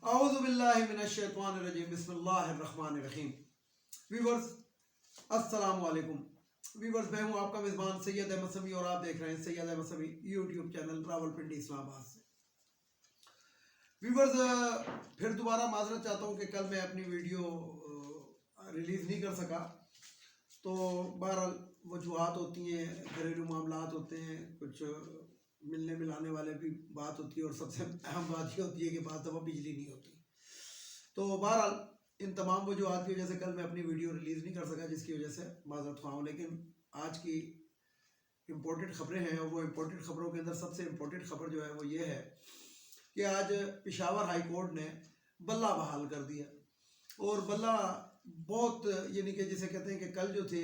اعوذ باللہ من الشیطان الرجیم بسم اللہ الرحمن الرحیم۔ ویورز السلام علیکم۔ ویورز میں ہوں آپ کا میزبان سید احمد سمیع اور آپ دیکھ رہے ہیں سید احمد سمیع یوٹیوب چینل راولپنڈی اسلام آباد سے۔ ویورز پھر دوبارہ معذرت چاہتا ہوں کہ کل میں اپنی ویڈیو ریلیز نہیں کر سکا، تو بہرحال وجوہات ہوتی ہیں، گھریلو معاملات ہوتے ہیں، کچھ ملنے ملانے والے بھی بات ہوتی ہے، اور سب سے اہم بات یہ ہوتی ہے کہ بعض دفعہ بجلی نہیں ہوتی۔ تو بہرحال ان تمام وجوہات کی وجہ سے کل میں اپنی ویڈیو ریلیز نہیں کر سکا، جس کی وجہ سے معذرت خواہ ہوں۔ لیکن آج کی امپورٹنٹ خبریں ہیں، اور وہ امپورٹنٹ خبروں کے اندر سب سے امپورٹنٹ خبر جو ہے وہ یہ ہے کہ آج پشاور ہائی کورٹ نے بلہ بحال کر دیا۔ اور بلہ بہت یعنی کہ جسے کہتے ہیں کہ کل جو تھے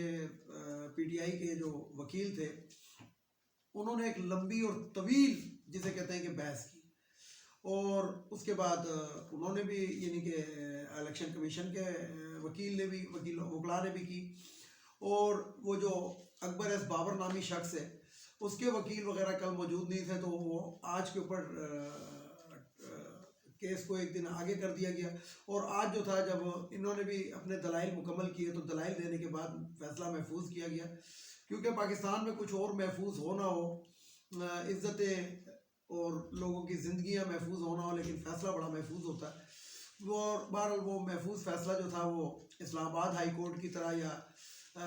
پی ٹی آئی کے جو وکیل تھے، انہوں نے ایک لمبی اور طویل جسے کہتے ہیں کہ بحث کی، اور اس کے بعد انہوں نے بھی یعنی کہ الیکشن کمیشن کے وکیل نے بھی وکلاء نے بھی کی، اور وہ جو اکبر ایس بابر نامی شخص ہے اس کے وکیل وغیرہ کل موجود نہیں تھے، تو وہ آج کے اوپر کیس کو ایک دن آگے کر دیا گیا۔ اور آج جو تھا جب انہوں نے بھی اپنے دلائل مکمل کیے، تو دلائل دینے کے بعد فیصلہ محفوظ کیا گیا، کیونکہ پاکستان میں کچھ اور محفوظ ہو نہ ہو، عزتیں اور لوگوں کی زندگیاں محفوظ ہو نہ ہو، لیکن فیصلہ بڑا محفوظ ہوتا ہے۔ اور بہرحال وہ محفوظ فیصلہ جو تھا وہ اسلام آباد ہائی کورٹ کی طرح یا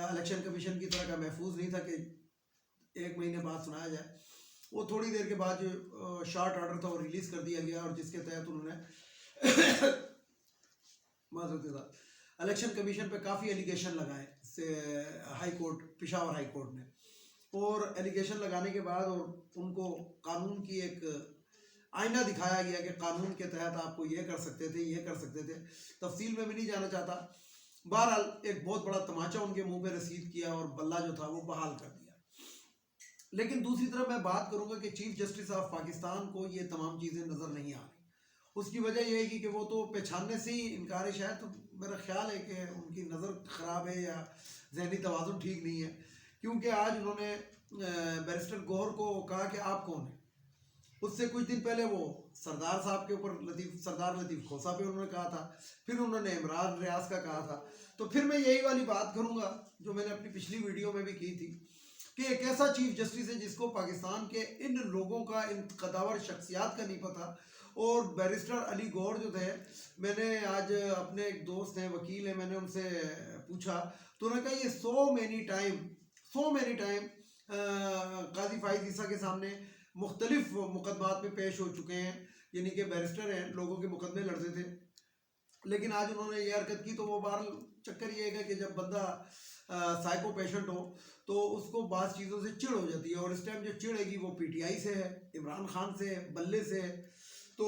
الیکشن کمیشن کی طرح کا محفوظ نہیں تھا کہ ایک مہینے بعد سنایا جائے۔ وہ تھوڑی دیر کے بعد جو شارٹ آرڈر تھا وہ ریلیز کر دیا گیا، اور جس کے تحت انہوں نے معذرت کے ساتھ الیکشن کمیشن پہ کافی ایلیگیشن لگائے high court, Peshawar high court نے۔ اور ایلیگیشن لگانے کے بعد اور ان کو قانون کی ایک آئینہ دکھایا گیا کہ قانون کے تحت آپ کو یہ کر سکتے تھے، یہ کر سکتے تھے۔ تفصیل میں بھی نہیں جانا چاہتا۔ بہرحال ایک بہت بڑا تماچا ان کے منہ پہ رسید کیا، اور بلہ جو تھا وہ بحال کر دیا۔ لیکن دوسری طرف میں بات کروں گا کہ چیف جسٹس آف پاکستان کو یہ تمام چیزیں نظر نہیں آ رہی۔ اس کی وجہ یہ ہے کہ وہ تو پہچاننے سے ہی انکار ہے، شاید تو میرا خیال ہے کہ ان کی نظر خراب ہے یا ذہنی توازن ٹھیک نہیں ہے، کیونکہ آج انہوں نے بیرسٹر گوہر کو کہا کہ آپ کون ہیں۔ اس سے کچھ دن پہلے وہ سردار صاحب کے اوپر سردار لطیف کھوسہ پہ انہوں نے کہا تھا، پھر انہوں نے عمران ریاض کا کہا تھا۔ تو پھر میں یہی والی بات کروں گا جو میں نے اپنی پچھلی ویڈیو میں بھی کی تھی، کہ ایک ایسا چیف جسٹس ہے جس کو پاکستان کے ان لوگوں کا، ان قداور شخصیات کا نہیں پتہ۔ اور بیرسٹر علی گوہر جو تھے، میں نے آج اپنے ایک دوست ہیں وکیل ہیں، میں نے ان سے پوچھا تو انہوں نے کہا یہ سو مینی ٹائم قاضی فائز عیسیٰ کے سامنے مختلف مقدمات میں پیش ہو چکے ہیں، یعنی کہ بیرسٹر ہیں، لوگوں کے مقدمے لڑتے تھے، لیکن آج انہوں نے یہ حرکت کی۔ تو وہ بہرحال چکر یہ ہے کہ جب بندہ سائیکو پیشنٹ ہو تو اس کو بعض چیزوں سے چڑ ہو جاتی ہے، اور اس ٹائم جو چڑ ہے گی وہ پی ٹی آئی سے ہے، عمران خان سے ہے، بلے سے ہے۔ تو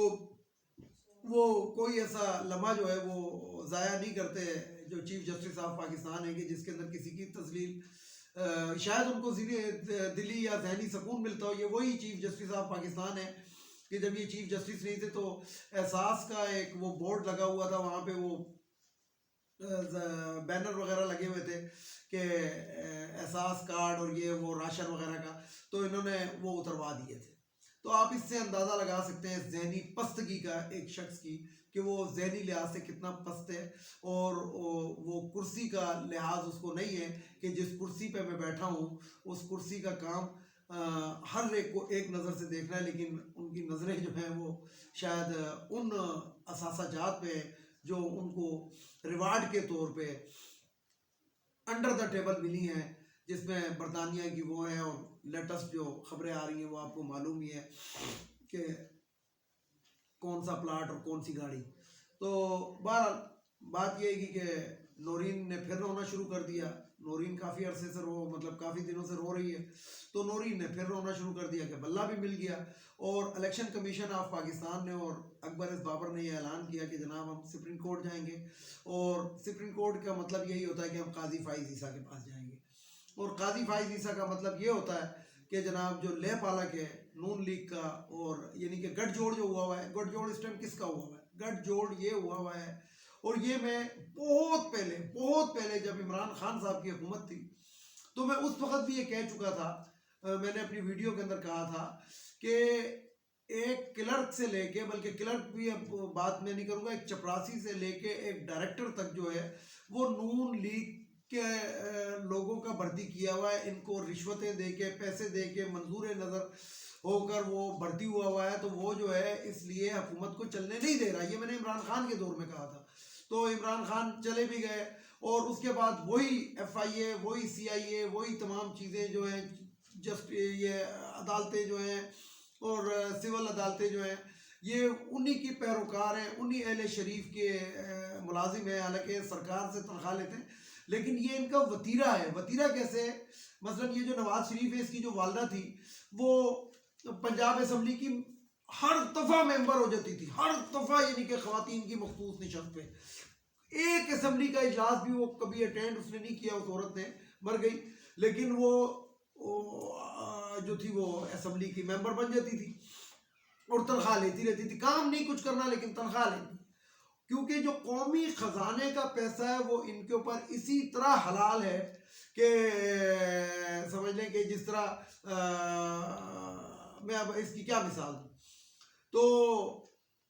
وہ کوئی ایسا لمحہ جو ہے وہ ضائع نہیں کرتے جو چیف جسٹس آف پاکستان ہے، کہ جس کے اندر کسی کی تذلیل شاید ان کو دلی یا ذہنی سکون ملتا ہو۔ یہ وہی چیف جسٹس آف پاکستان ہے کہ جب یہ چیف جسٹس نہیں تھے تو احساس کا ایک وہ بورڈ لگا ہوا تھا، وہاں پہ وہ بینر وغیرہ لگے ہوئے تھے کہ احساس کارڈ اور یہ وہ راشن وغیرہ کا، تو انہوں نے وہ اتروا دیے تھے۔ تو آپ اس سے اندازہ لگا سکتے ہیں ذہنی پستگی کا ایک شخص کی، کہ وہ ذہنی لحاظ سے کتنا پست ہے، اور وہ کرسی کا لحاظ اس کو نہیں ہے کہ جس کرسی پہ میں بیٹھا ہوں اس کرسی کا کام ہر ایک کو ایک نظر سے دیکھنا ہے، لیکن ان کی نظریں جو ہیں وہ شاید ان اثاثہ جات پہ جو ان کو ریوارڈ کے طور پہ انڈر دا ٹیبل ملی ہیں، جس میں برطانیہ کی وہ ہیں، اور لیٹسٹ جو خبریں آ رہی ہیں وہ آپ کو معلوم ہی ہے کہ کون سا پلاٹ اور کون سی گاڑی۔ تو بہرحال بات یہ ہے کہ نورین نے پھر رونا شروع کر دیا۔ نورین کافی عرصے سے کافی دنوں سے رو رہی ہے، تو نورین نے پھر رونا شروع کر دیا کہ بلہ بھی مل گیا۔ اور الیکشن کمیشن آف پاکستان نے اور اکبر ایس بابر نے یہ اعلان کیا کہ جناب ہم سپریم کورٹ جائیں گے، اور سپریم کورٹ کا مطلب یہی ہوتا ہے کہ ہم قاضی فائز عیسیٰ کے پاس جائیں گے۔ اور قاضی فائز عیسیٰ کا مطلب یہ ہوتا ہے کہ جناب جو لے پالک ہے نون لیگ کا، اور یعنی کہ گٹھ جوڑ جو ہوا ہے، گٹھ جوڑ اس ٹائم کس کا ہوا ہے؟ گٹھ جوڑ یہ ہوا ہے، اور یہ میں بہت پہلے جب عمران خان صاحب کی حکومت تھی تو میں اس وقت بھی یہ کہہ چکا تھا، میں نے اپنی ویڈیو کے اندر کہا تھا کہ ایک کلرک سے لے کے، بلکہ کلرک بھی اب بات میں نہیں کروں گا، ایک چپراسی سے لے کے ایک ڈائریکٹر تک جو ہے وہ نون لیگ کے لوگوں کا بھرتی کیا ہوا ہے. ان کو رشوتیں دے کے، پیسے دے کے، منظور نظر ہو کر وہ بھرتی ہوا ہے. تو وہ جو ہے اس لیے حکومت کو چلنے نہیں دے رہا. یہ میں نے عمران خان کے دور میں کہا تھا. تو عمران خان چلے بھی گئے اور اس کے بعد وہی ایف آئی اے، وہی سی آئی اے، وہی تمام چیزیں جو ہیں، جسٹ یہ عدالتیں جو ہیں اور سول عدالتیں جو ہیں، یہ انہی کی پیروکار ہیں، انہی اہل شریف کے ملازم ہیں. حالانکہ سرکار سے تنخواہ لیتے ہیں، لیکن یہ ان کا وتیرہ ہے. وتیرہ کیسے ہے؟ مثلا یہ جو نواز شریف ہے، اس کی جو والدہ تھی وہ پنجاب اسمبلی کی ہر دفعہ ممبر ہو جاتی تھی، ہر دفعہ، یعنی کہ خواتین کی مخصوص نشست پہ. ایک اسمبلی کا اجلاس بھی وہ کبھی اٹینڈ اس نے نہیں کیا، اس عورت نے، مر گئی، لیکن وہ جو تھی وہ اسمبلی کی ممبر بن جاتی تھی اور تنخواہ لیتی رہتی تھی. کام نہیں کچھ کرنا لیکن تنخواہ لینی، کیونکہ جو قومی خزانے کا پیسہ ہے وہ ان کے اوپر اسی طرح حلال ہے کہ سمجھ لیں کہ جس طرح میں اب اس کی کیا مثال دوں. تو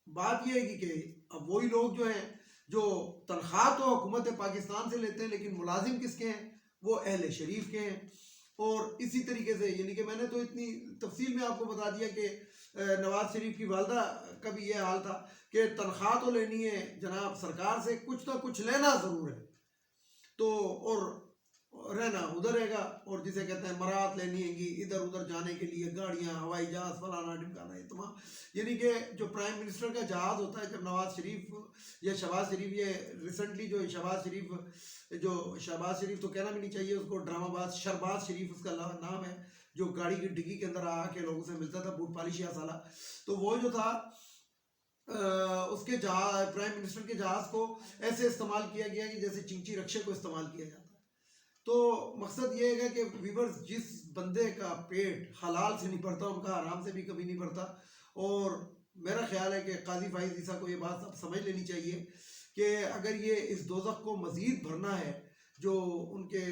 بات یہ ہے کہ اب وہی لوگ جو ہیں جو تنخواہ تو حکومت پاکستان سے لیتے ہیں، لیکن ملازم کس کے ہیں؟ وہ اہل شریف کے ہیں. اور اسی طریقے سے، یعنی کہ میں نے تو اتنی تفصیل میں آپ کو بتا دیا کہ نواز شریف کی والدہ کا بھی یہ حال تھا کہ تنخواہ تو لینی ہے جناب سرکار سے، کچھ نہ کچھ لینا ضرور ہے. تو اور رہنا ادھر رہے گا، اور جسے کہتے ہیں مرات لینی ہے گی ادھر ادھر جانے کے لیے، گاڑیاں، ہوائی جہاز، فلانا ڈمکانا، یہ تمام. یعنی کہ جو پرائم منسٹر کا جہاز ہوتا ہے، جب نواز شریف یا شہباز شریف، یہ ریسنٹلی جو شہباز شریف تو کہنا بھی نہیں چاہیے اس کو، ڈرامہ باز شرباز شریف اس کا نام ہے، جو گاڑی کی ڈگی کے اندر آ کے لوگوں سے ملتا تھا، بوٹ پالش یا سالہ. تو وہ جو تھا اس کے جہاز، پرائم منسٹر کے جہاز کو ایسے استعمال کیا گیا کہ جیسے چنچی رکشے کو استعمال کیا جاتا ہے. تو مقصد یہ ہے کہ ویورز، جس بندے کا پیٹ حلال سے نہیں بھرتا، ان کا حرام سے بھی کبھی نہیں بھرتا. اور میرا خیال ہے کہ قاضی فائز عیسیٰ کو یہ بات اب سمجھ لینی چاہیے کہ اگر یہ اس دوزخ کو مزید بھرنا ہے جو ان کے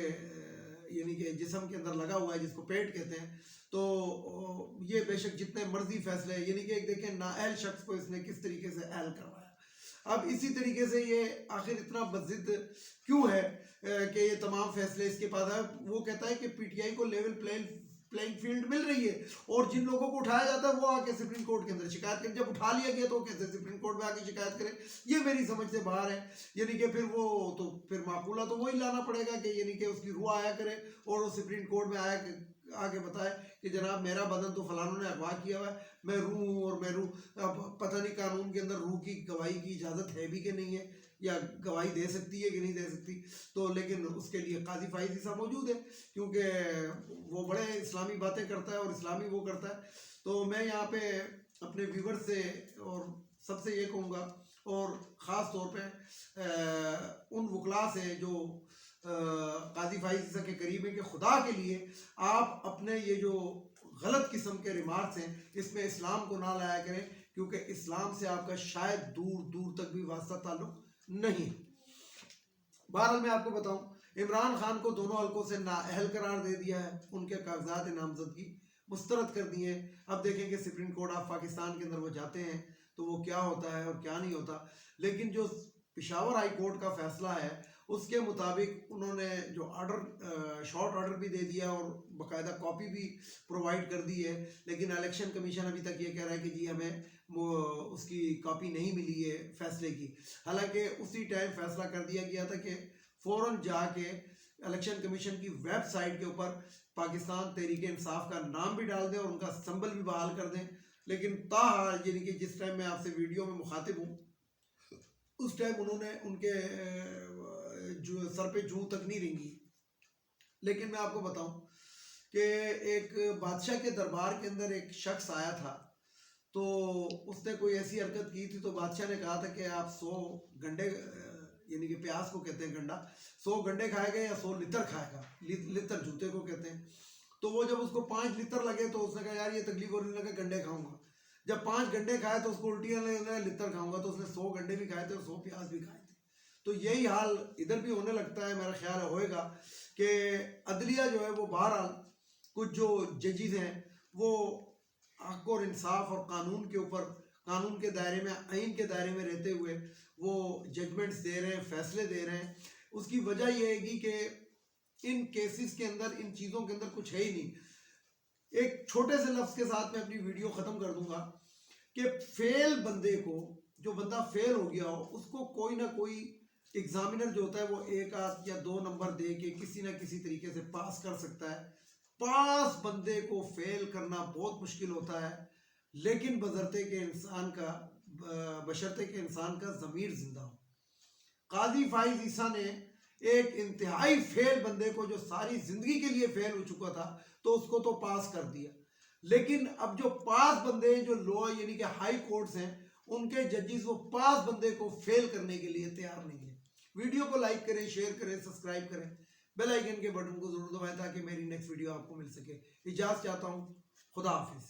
یعنی کہ جسم کے اندر لگا ہوا ہے، جس کو پیٹ کہتے ہیں، تو یہ بے شک جتنے مرضی فیصلے، یعنی کہ ایک دیکھیں نااہل شخص کو اس نے کس طریقے سے اہل کروایا. اب اسی طریقے سے یہ آخر اتنا بضد کیوں ہے کہ یہ تمام فیصلے اس کے پاس ہے؟ وہ کہتا ہے کہ پی ٹی آئی کو لیول پلینگ فیلڈ مل رہی ہے، اور جن لوگوں کو اٹھایا جاتا ہے وہ آ کے سپریم کورٹ کے اندر شکایت کریں. جب اٹھا لیا گیا تو کیسے سپریم کورٹ میں آ کے شکایت کریں؟ یہ میری سمجھ سے باہر ہے. یعنی کہ پھر وہ تو پھر معقولہ تو وہی لانا پڑے گا کہ یعنی کہ اس کی روح آیا کرے اور وہ سپریم کورٹ میں آگے بتائے کہ جناب میرا بدن تو فلانوں نے اغوا کیا ہوا ہے، میں روح ہوں، اور میں روح، اب پتہ نہیں قانون کے اندر روح کی گواہی کی اجازت ہے بھی کہ نہیں ہے، یا گواہی دے سکتی ہے کہ نہیں دے سکتی. تو لیکن اس کے لیے قاضی فائز عیسیٰ موجود ہے، کیونکہ وہ بڑے اسلامی باتیں کرتا ہے اور اسلامی وہ کرتا ہے. تو میں یہاں پہ اپنے ویور سے اور سب سے یہ کہوں گا، اور خاص طور پہ ان وکلاء سے جو قاضی فائز عیسیٰ کے قریب ہیں، کہ خدا کے لیے آپ اپنے یہ جو غلط قسم کے ریمارکس ہیں اس میں اسلام کو نہ لایا کریں، کیونکہ اسلام سے آپ کا شاید دور دور تک بھی واسطہ تعلق نہیں. بہرحال میں آپ کو بتاؤں، عمران خان کو دونوں حلقوں سے نااہل قرار دے دیا ہے، ان کے کاغذات نامزدگی مسترد کر دیے ہیں. اب دیکھیں کہ سپریم کورٹ آف پاکستان کے اندر وہ جاتے ہیں تو وہ کیا ہوتا ہے اور کیا نہیں ہوتا. لیکن جو پشاور ہائی کورٹ کا فیصلہ ہے اس کے مطابق انہوں نے جو آرڈر، شارٹ آرڈر بھی دے دیا اور باقاعدہ کاپی بھی پرووائڈ کر دی ہے. لیکن الیکشن کمیشن ابھی تک یہ کہہ رہا ہے کہ جی ہمیں اس کی کاپی نہیں ملی ہے فیصلے کی. حالانکہ اسی ٹائم فیصلہ کر دیا گیا تھا کہ فوراً جا کے الیکشن کمیشن کی ویب سائٹ کے اوپر پاکستان تحریک انصاف کا نام بھی ڈال دیں اور ان کا سمبل بھی بحال کر دیں. لیکن تاحال یعنی کہ جس ٹائم میں آپ سے ویڈیو میں مخاطب ہوں اس ٹائم انہوں نے ان کے جو سر پہ جوں تک نہیں رنگی. لیکن میں آپ کو بتاؤں کہ ایک بادشاہ کے دربار کے اندر ایک شخص آیا تھا، تو اس نے کوئی ایسی حرکت کی تھی، تو بادشاہ نے کہا تھا کہ آپ 100 گنڈے، یعنی کہ پیاز کو کہتے ہیں گنڈا، 100 گنڈے کھائے گا یا 100 لتر کھائے گا، لتر جوتے کو کہتے ہیں. تو وہ جب اس کو 5 لتر لگے تو اس نے کہا یار یہ تکلیف ہو رہی لگا، گنڈے کھاؤں گا. جب 5 گنڈے کھائے تو اس کو الٹی آنے لگا، لتر کھاؤں گا. تو اس نے 100 گنڈے بھی کھائے تھے اور 100 پیاز بھی کھائے تھے. تو یہی حال ادھر بھی ہونے لگتا ہے، میرا خیال ہوئے گا کہ عدلیہ جو ہے وہ بہرحال کچھ جو ججز ہیں وہ حق اور انصاف اور قانون کے اوپر، قانون کے دائرے میں، آئین کے دائرے میں رہتے ہوئے وہ ججمنٹس دے رہے ہیں، فیصلے دے رہے ہیں، اس کی وجہ یہ ہے گی کہ ان کیسز کے اندر، ان چیزوں کے اندر کچھ ہے ہی نہیں۔ ایک چھوٹے سے لفظ کے ساتھ میں اپنی ویڈیو ختم کر دوں گا کہ فیل بندے کو، جو بندہ فیل ہو گیا ہو، اس کو کوئی نہ کوئی ایگزامینر جو ہوتا ہے وہ 1 آدھ یا 2 نمبر دے کے کسی نہ کسی طریقے سے پاس کر سکتا ہے۔ پاس بندے کو فیل کرنا بہت مشکل ہوتا ہے، لیکن بشرطے کہ انسان کا ضمیر زندہ ہو۔ قاضی فائز عیسیٰ نے ایک انتہائی فیل بندے کو، جو ساری زندگی کے لیے فیل ہو چکا تھا، تو اس کو تو پاس کر دیا، لیکن اب جو پاس بندے ہیں، جو لو یعنی کہ ہائی کورٹس ہیں، ان کے ججز وہ پاس بندے کو فیل کرنے کے لیے تیار نہیں ہیں۔ ویڈیو کو لائک کریں، شیئر کریں، سبسکرائب کریں، بیل آئیکن کے بٹن کو ضرور دبائیں تاکہ میری نیکسٹ ویڈیو آپ کو مل سکے۔ اجازت چاہتا ہوں، خدا حافظ۔